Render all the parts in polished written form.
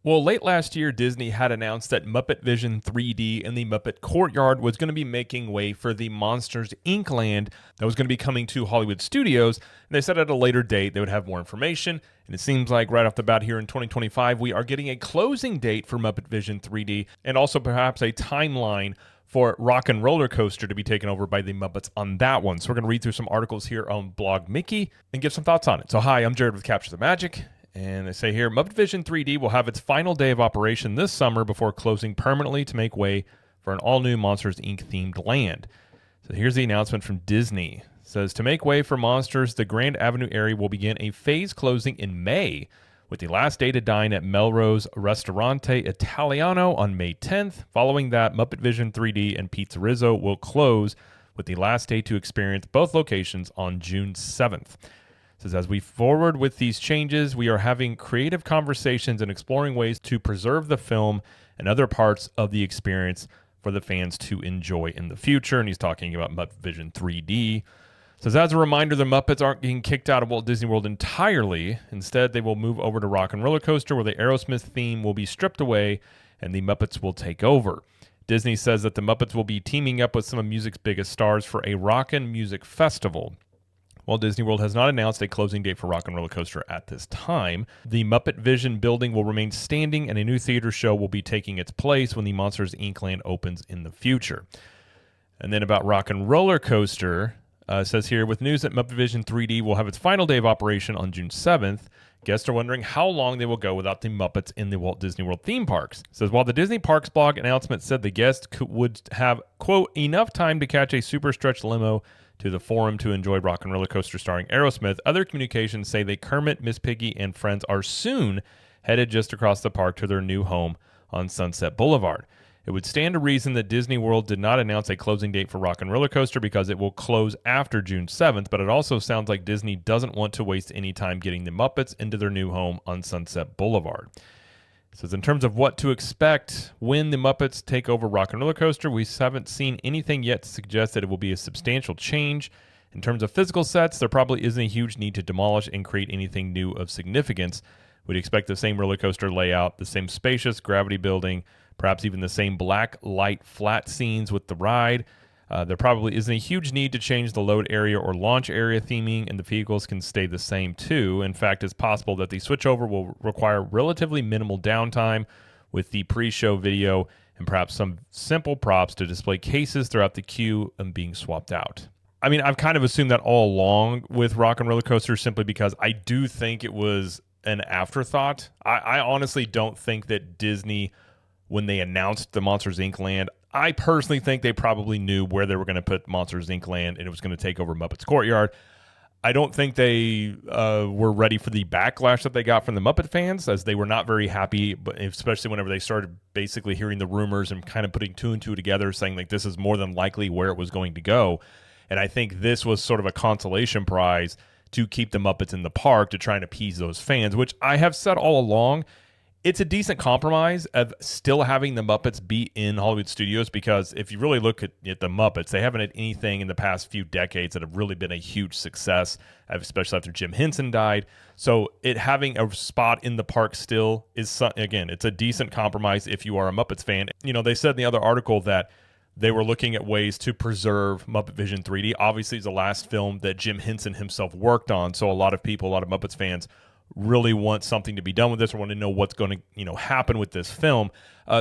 Well, late last year, Disney had announced that Muppet Vision 3D in the Muppet Courtyard was going to be making way for the Monsters Inc. land that was going to be coming to Hollywood Studios. And they said at a later date they would have more information. And it seems like right off the bat here in 2025, we are getting a closing date for Muppet Vision 3D and also perhaps a timeline for Rock and Roller Coaster to be taken over by the Muppets on that one. So we're going to read through some articles here on Blog Mickey and give some thoughts on it. So hi, I'm Jared with Capture the Magic. And they say here, Muppet Vision 3D will have its final day of operation this summer before closing permanently to make way for an all-new Monsters, Inc. themed land. So here's the announcement from Disney. It says, to make way for Monsters, the Grand Avenue area will begin a phase closing in May, with the last day to dine at Melrose Ristorante Italiano on May 10th. Following that, Muppet Vision 3D and Pizza Rizzo will close, with the last day to experience both locations on June 7th. It says, as we forward with these changes, we are having creative conversations and exploring ways to preserve the film and other parts of the experience for the fans to enjoy in the future. And he's talking about Muppet Vision 3D. It says, as a reminder, the Muppets aren't being kicked out of Walt Disney World entirely. Instead, they will move over to Rock and Roller Coaster, where the Aerosmith theme will be stripped away and the Muppets will take over. Disney says that the Muppets will be teaming up with some of music's biggest stars for a rockin' music festival. While Disney World has not announced a closing date for Rock and Roller Coaster at this time, the Muppet Vision building will remain standing and a new theater show will be taking its place when the Monsters Inc. land opens in the future. And then about Rock and Roller Coaster, it says here, with news that Muppet Vision 3D will have its final day of operation on June 7th, guests are wondering how long they will go without the Muppets in the Walt Disney World theme parks. It says, while the Disney Parks blog announcement said the guests would have, quote, enough time to catch a super stretch limo to the Forum to enjoy Rock and Roller Coaster starring Aerosmith, other communications say that Kermit, Miss Piggy, and friends are soon headed just across the park to their new home on Sunset Boulevard. It would stand to reason that Disney World did not announce a closing date for Rock and Roller Coaster because it will close after June 7th, but it also sounds like Disney doesn't want to waste any time getting the Muppets into their new home on Sunset Boulevard. It says, in terms of what to expect when the Muppets take over Rock and Roller Coaster, we haven't seen anything yet to suggest that it will be a substantial change. In terms of physical sets, there probably isn't a huge need to demolish and create anything new of significance. We'd expect the same roller coaster layout, the same spacious gravity building, perhaps even the same black light flat scenes with the ride. There probably isn't a huge need to change the load area or launch area theming, and the vehicles can stay the same too. In fact, it's possible that the switchover will require relatively minimal downtime with the pre-show video and perhaps some simple props to display cases throughout the queue and being swapped out. I mean, I've kind of assumed that all along with Rock and Roller Coaster simply because I do think it was an afterthought. I honestly don't think that Disney, when they announced the Monsters Inc. land, I personally think they probably knew where they were going to put Monsters Inc. land, and it was going to take over Muppets Courtyard. I don't think they were ready for the backlash that they got from the Muppet fans, as they were not very happy, but especially whenever they started basically hearing the rumors and kind of putting two and two together, saying like this is more than likely where it was going to go. And I think this was sort of a consolation prize to keep the Muppets in the park to try and appease those fans, which I have said all along. It's a decent compromise of still having the Muppets be in Hollywood Studios, because if you really look at the Muppets, they haven't had anything in the past few decades that have really been a huge success, especially after Jim Henson died. So it having a spot in the park still is, again, it's a decent compromise if you are a Muppets fan. You know, they said in the other article that they were looking at ways to preserve Muppet Vision 3D. Obviously, it's the last film that Jim Henson himself worked on, so a lot of people, a lot of Muppets fans really want something to be done with this or want to know what's going to happen with this film.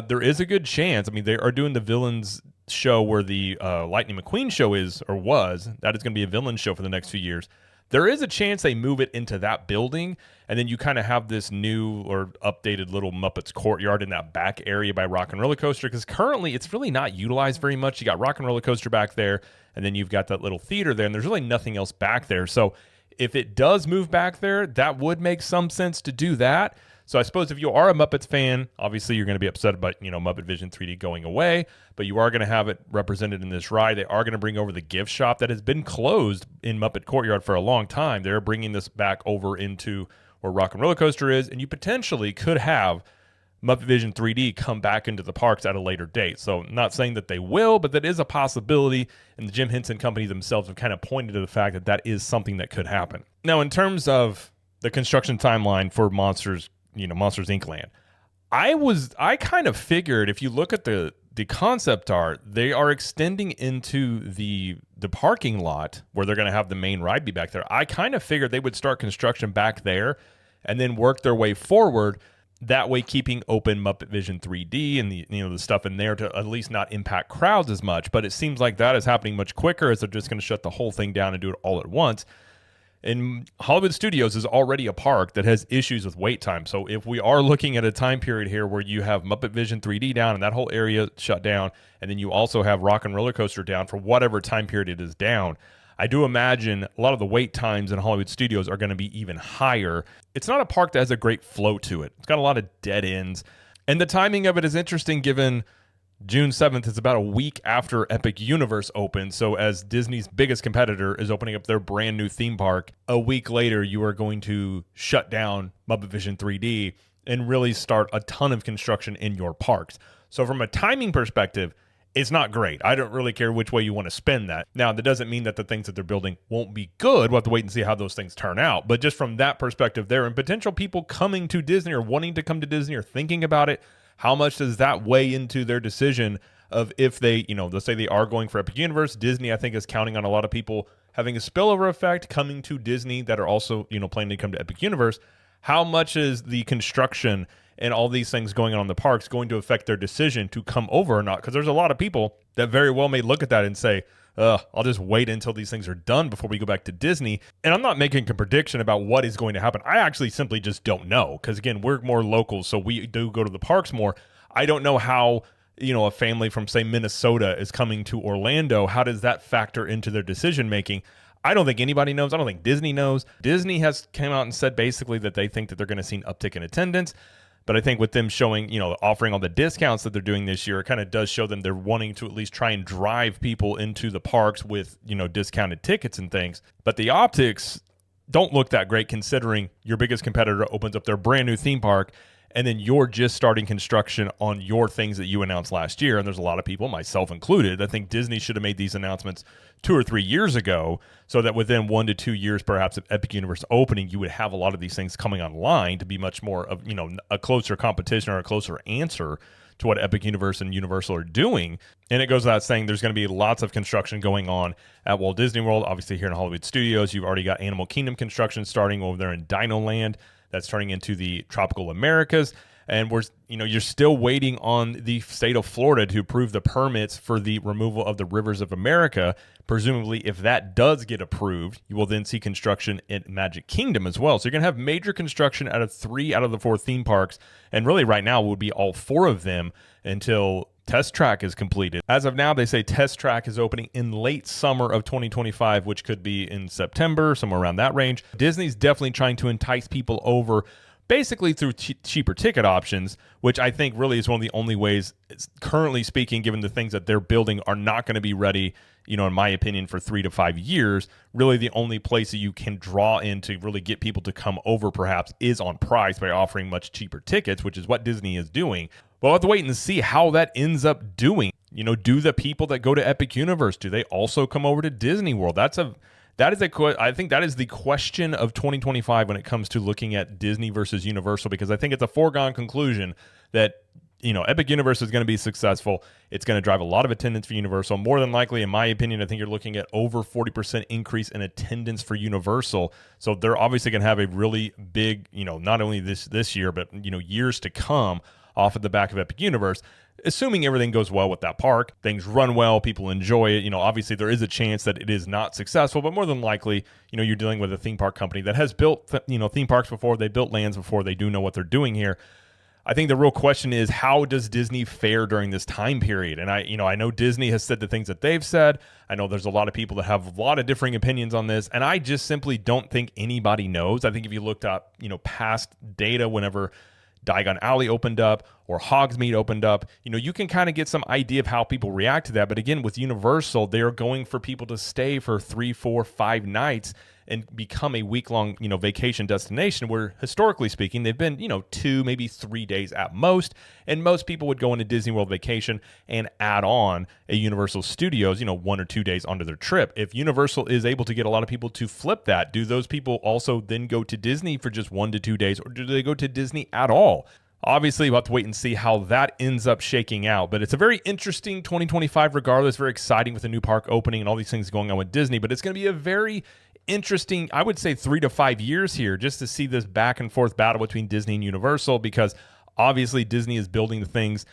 There is a good chance. I mean, they are doing the villains show where the Lightning McQueen show is or was. That is going to be a villain show for the next few years. There is a chance they move it into that building, and then you kind of have this new or updated little Muppets Courtyard in that back area by Rock and Roller Coaster, because currently it's really not utilized very much. You got Rock and Roller Coaster back there, and then you've got that little theater there, and there's really nothing else back there. So if it does move back there, that would make some sense to do that. So I suppose if you are a Muppets fan, obviously you're going to be upset about, Muppet Vision 3D going away, but you are going to have it represented in this ride. They are going to bring over the gift shop that has been closed in Muppet Courtyard for a long time. They're bringing this back over into where Rock and Roller Coaster is, and you potentially could have Muppet Vision 3D come back into the parks at a later date. So not saying that they will, but that is a possibility, and the Jim Henson Company themselves have kind of pointed to the fact that that is something that could happen. Now, in terms of the construction timeline for Monsters Inc. land, I kind of figured if you look at the concept art, they are extending into the parking lot where they're going to have the main ride be back there. I kind of figured they would start construction back there and then work their way forward. That way, keeping open Muppet Vision 3D and the stuff in there to at least not impact crowds as much. But it seems like that is happening much quicker, as they're just going to shut the whole thing down and do it all at once. And Hollywood Studios is already a park that has issues with wait time. So if we are looking at a time period here where you have Muppet Vision 3D down and that whole area shut down, and then you also have Rock and Roller Coaster down for whatever time period it is down, I do imagine a lot of the wait times in Hollywood Studios are going to be even higher. It's not a park that has a great flow to it. It's got a lot of dead ends. And the timing of it is interesting given June 7th is about a week after Epic Universe opens. So as Disney's biggest competitor is opening up their brand new theme park, a week later you are going to shut down Muppet Vision 3D and really start a ton of construction in your parks. So from a timing perspective, it's not great. I don't really care which way you want to spend that. Now, that doesn't mean that the things that they're building won't be good. We'll have to wait and see how those things turn out. But just from that perspective there, and potential people coming to Disney or wanting to come to Disney or thinking about it, how much does that weigh into their decision of if they, let's say they are going for Epic Universe? Disney, I think, is counting on a lot of people having a spillover effect coming to Disney that are also, planning to come to Epic Universe. How much is the construction and all these things going on in the parks going to affect their decision to come over or not? Because there's a lot of people that very well may look at that and say, I'll just wait until these things are done before we go back to Disney. And I'm not making a prediction about what is going to happen. I actually simply just don't know. Because again, we're more local, so we do go to the parks more. I don't know how, a family from, say, Minnesota is coming to Orlando. How does that factor into their decision making? I don't think anybody knows. I don't think Disney knows. Disney has came out and said basically that they think that they're going to see an uptick in attendance. But I think with them showing, offering all the discounts that they're doing this year, it kind of does show them they're wanting to at least try and drive people into the parks with, discounted tickets and things. But the optics don't look that great considering your biggest competitor opens up their brand new theme park and then you're just starting construction on your things that you announced last year. And there's a lot of people, myself included, I think Disney should have made these announcements 2 or 3 years ago so that within 1 to 2 years, perhaps, of Epic Universe opening, you would have a lot of these things coming online to be much more of, a closer competition or a closer answer to what Epic Universe and Universal are doing. And it goes without saying there's going to be lots of construction going on at Walt Disney World. Obviously, here in Hollywood Studios, you've already got Animal Kingdom construction starting over there in Dino Land. That's turning into the Tropical Americas. And you're still waiting on the state of Florida to approve the permits for the removal of the Rivers of America. Presumably, if that does get approved, you will then see construction in Magic Kingdom as well. So you're going to have major construction out of 3 out of the 4 theme parks. And really right now would be all 4 of them until Test Track is completed. As of now, they say Test Track is opening in late summer of 2025, which could be in September, somewhere around that range. Disney's definitely trying to entice people over basically through cheaper ticket options, which I think really is one of the only ways, currently speaking, given the things that they're building are not going to be ready, in my opinion, for 3 to 5 years. Really the only place that you can draw in to really get people to come over perhaps is on price by offering much cheaper tickets, which is what Disney is doing. We'll have to wait and see how that ends up doing. Do the people that go to Epic Universe, do they also come over to Disney World? I think that is the question of 2025 when it comes to looking at Disney versus Universal, because I think it's a foregone conclusion that, Epic Universe is going to be successful. It's going to drive a lot of attendance for Universal. More than likely, in my opinion, I think you're looking at over 40% increase in attendance for Universal. So they're obviously going to have a really big, not only this year, but, years to come off of the back of Epic Universe. Assuming everything goes well with that park, things run well, people enjoy it. Obviously there is a chance that it is not successful, but more than likely, you're dealing with a theme park company that has built, theme parks before. They built lands before. They do know what they're doing here. I think the real question is, how does Disney fare during this time period? And I know Disney has said the things that they've said. I know there's a lot of people that have a lot of differing opinions on this, and I just simply don't think anybody knows. I think if you looked up, past data, whenever Diagon Alley opened up or Hogsmeade opened up, you can kind of get some idea of how people react to that. But again, with Universal, they're going for people to stay for 3, 4, 5 nights and become a week-long, vacation destination where, historically speaking, they've been, 2, maybe 3 days at most. And most people would go into Disney World vacation and add on a Universal Studios, 1 or 2 days onto their trip. If Universal is able to get a lot of people to flip that, do those people also then go to Disney for just 1 to 2 days, or do they go to Disney at all? Obviously, we'll have to wait and see how that ends up shaking out. But it's a very interesting 2025 regardless, very exciting with the new park opening and all these things going on with Disney. But it's going to be a very interesting, I would say 3 to 5 years here just to see this back and forth battle between Disney and Universal, because obviously Disney is building the things,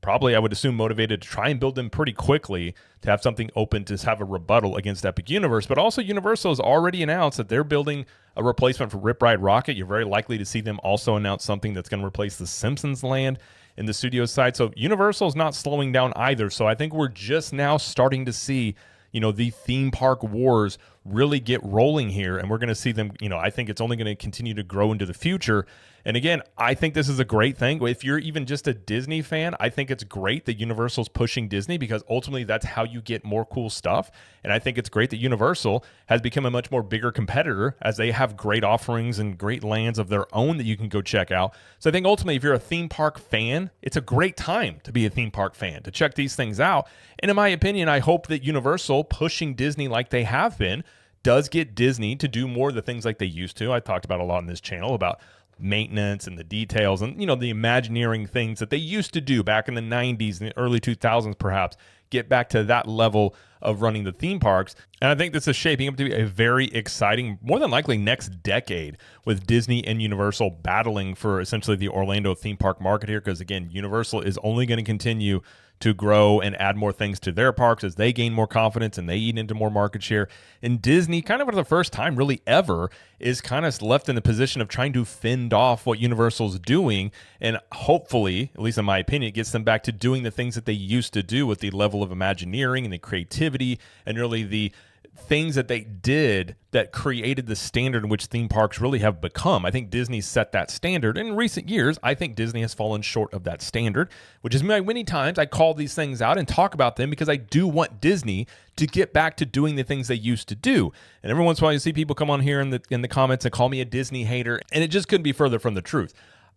probably I would assume motivated to try and build them pretty quickly to have something open to have a rebuttal against Epic Universe. But also Universal has already announced that they're building a replacement for Rip Ride Rocket. You're very likely to see them also announce something that's going to replace the Simpsons land in the studio side. So Universal is not slowing down either. So I think we're just now starting to see, the theme park wars really get rolling here, and we're going to see them, I think it's only going to continue to grow into the future. And again, I think this is a great thing. If you're even just a Disney fan, I think it's great that Universal's pushing Disney, because ultimately that's how you get more cool stuff. And I think it's great that Universal has become a much more bigger competitor, as they have great offerings and great lands of their own that you can go check out. So I think ultimately, if you're a theme park fan, it's a great time to be a theme park fan, to check these things out. And in my opinion, I hope that Universal pushing Disney like they have been does get Disney to do more of the things like they used to. I talked about a lot on this channel about maintenance and the details and, the Imagineering things that they used to do back in the 90s and the early 2000s, perhaps get back to that level of running the theme parks. And I think this is shaping up to be a very exciting, more than likely next decade, with Disney and Universal battling for essentially the Orlando theme park market here. Because again, Universal is only going to continue to grow and add more things to their parks as they gain more confidence and they eat into more market share. And Disney, kind of for the first time really ever, is kind of left in the position of trying to fend off what Universal's doing. And hopefully, at least in my opinion, it gets them back to doing the things that they used to do with the level of Imagineering and the creativity and really the things that they did that created the standard in which theme parks really have become. I think Disney set that standard. In recent years, I think Disney has fallen short of that standard, which is why many times I call these things out and talk about them, because I do want Disney to get back to doing the things they used to do. And every once in a while you see people come on here in the comments and call me a Disney hater, and it just couldn't be further from the truth.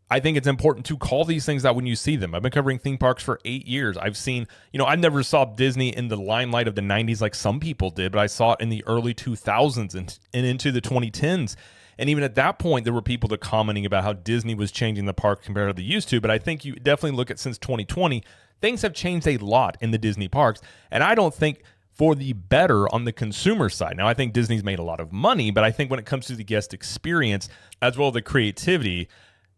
I think it's important to call these things out when you see them. I've been covering theme parks for 8 years. I've seen, I never saw Disney in the limelight of the 90s like some people did, but I saw it in the early 2000s and into the 2010s. And even at that point, there were people that commenting about how Disney was changing the park compared to the used to. But I think you definitely look at since 2020, things have changed a lot in the Disney parks. And I don't think for the better on the consumer side. Now, I think Disney's made a lot of money, but I think when it comes to the guest experience, as well as the creativity,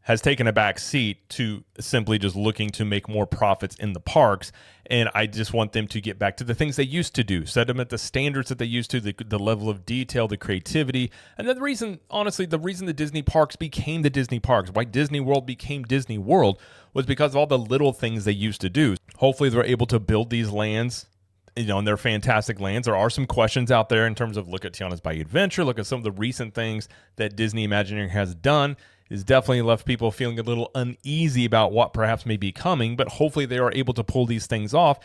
has taken a back seat to simply just looking to make more profits in the parks. And I just want them to get back to the things they used to do, set them at the standards that they used to, the level of detail, the creativity. And then the reason the Disney parks became the Disney parks, why Disney World became Disney World, was because of all the little things they used to do. Hopefully they're able to build these lands, and they're fantastic lands. There are some questions out there in terms of look at Tiana's Bayou Adventure, look at some of the recent things that Disney Imagineering has done. Is definitely left people feeling a little uneasy about what perhaps may be coming, but hopefully they are able to pull these things off.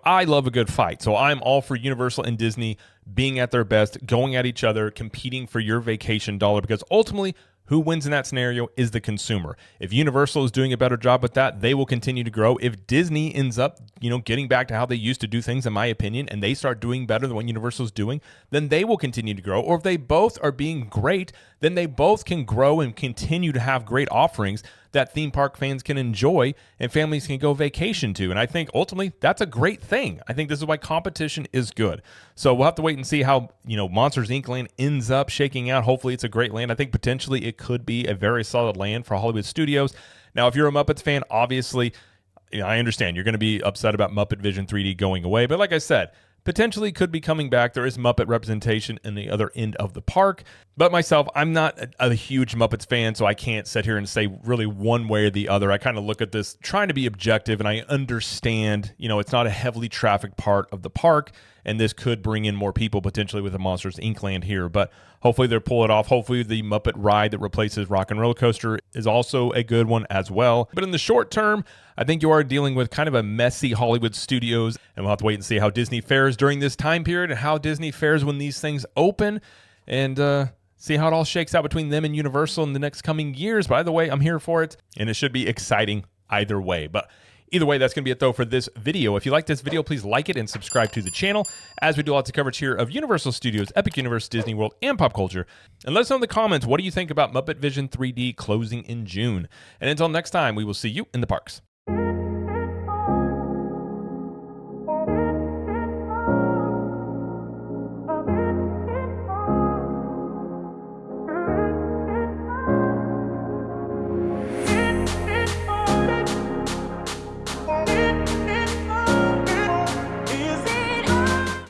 I love a good fight, so I'm all for Universal and Disney being at their best, going at each other, competing for your vacation dollar, because ultimately, who wins in that scenario is the consumer. If Universal is doing a better job with that, they will continue to grow. If Disney ends up, getting back to how they used to do things, in my opinion, and they start doing better than what Universal is doing, then they will continue to grow. Or if they both are being great, then they both can grow and continue to have great offerings that theme park fans can enjoy and families can go vacation to. And I think ultimately that's a great thing. I think this is why competition is good. So we'll have to wait and see how, Monsters Inc. land ends up shaking out. Hopefully it's a great land. I think potentially it could be a very solid land for Hollywood Studios. Now, if you're a Muppets fan, obviously, I understand you're going to be upset about Muppet Vision 3D going away. But like I said, potentially could be coming back. There is Muppet representation in the other end of the park. But myself, I'm not a huge Muppets fan, so I can't sit here and say really one way or the other. I kind of look at this trying to be objective, and I understand, it's not a heavily trafficked part of the park, and this could bring in more people potentially with the Monsters Inc. land here. But hopefully they'll pull it off. Hopefully the Muppet ride that replaces Rock and Roller Coaster is also a good one as well. But in the short term, I think you are dealing with kind of a messy Hollywood Studios, and we'll have to wait and see how Disney fares during this time period and how Disney fares when these things open, and see how it all shakes out between them and Universal in the next coming years. By the way, I'm here for it, and it should be exciting either way. But Either way, that's going to be it though for this video. If you like this video, please like it and subscribe to the channel, as we do lots of coverage here of Universal Studios, Epic Universe, Disney World, and pop culture. And let us know in the comments, what do you think about Muppet Vision 3D closing in June? And until next time, we will see you in the parks.